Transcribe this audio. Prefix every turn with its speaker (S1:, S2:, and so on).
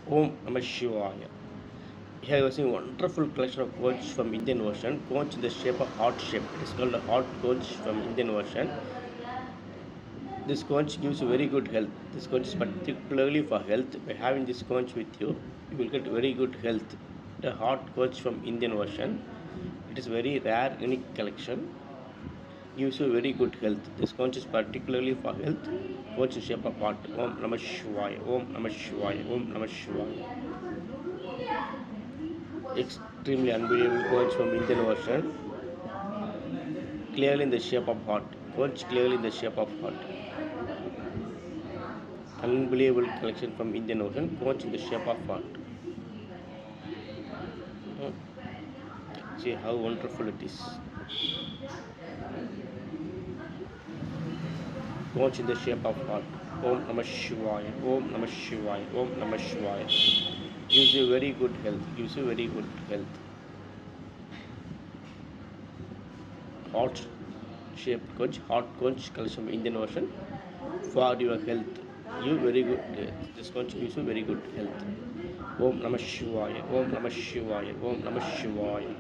S1: Om Namah Shivaya. Here you see a wonderful collection of conch from Indian Ocean. Conch in the shape of heart shape. It is called a heart conch from Indian Ocean. This conch gives you very good health. This conch is particularly for health. By having this conch with you, you will get very good health. The heart conch from Indian Ocean. It is very rare, unique collection. Gives you very good health. This conch is particularly for health. Conch in shape of heart. Om Namah Shivaya. Om Namah Shivaya. Om Namah Shivaya. Extremely unbelievable conch from Indian Ocean. Clearly in the shape of heart. Conch clearly in the shape of heart. Unbelievable collection from Indian Ocean. Conch in the shape of heart. Hmm. See how wonderful it is. Conch in the shape of heart. Om Namah Shivaya. Om Namah Shivaya. Om Namah Shivaya. Gives you very good health. Gives you very good health. Heart shaped conch. Heart conch collection from Indian Ocean. For your health. You very good. This conch gives you very good health. Om Namah Shivaya. Om Namah Shivaya. Om Namah Shivaya.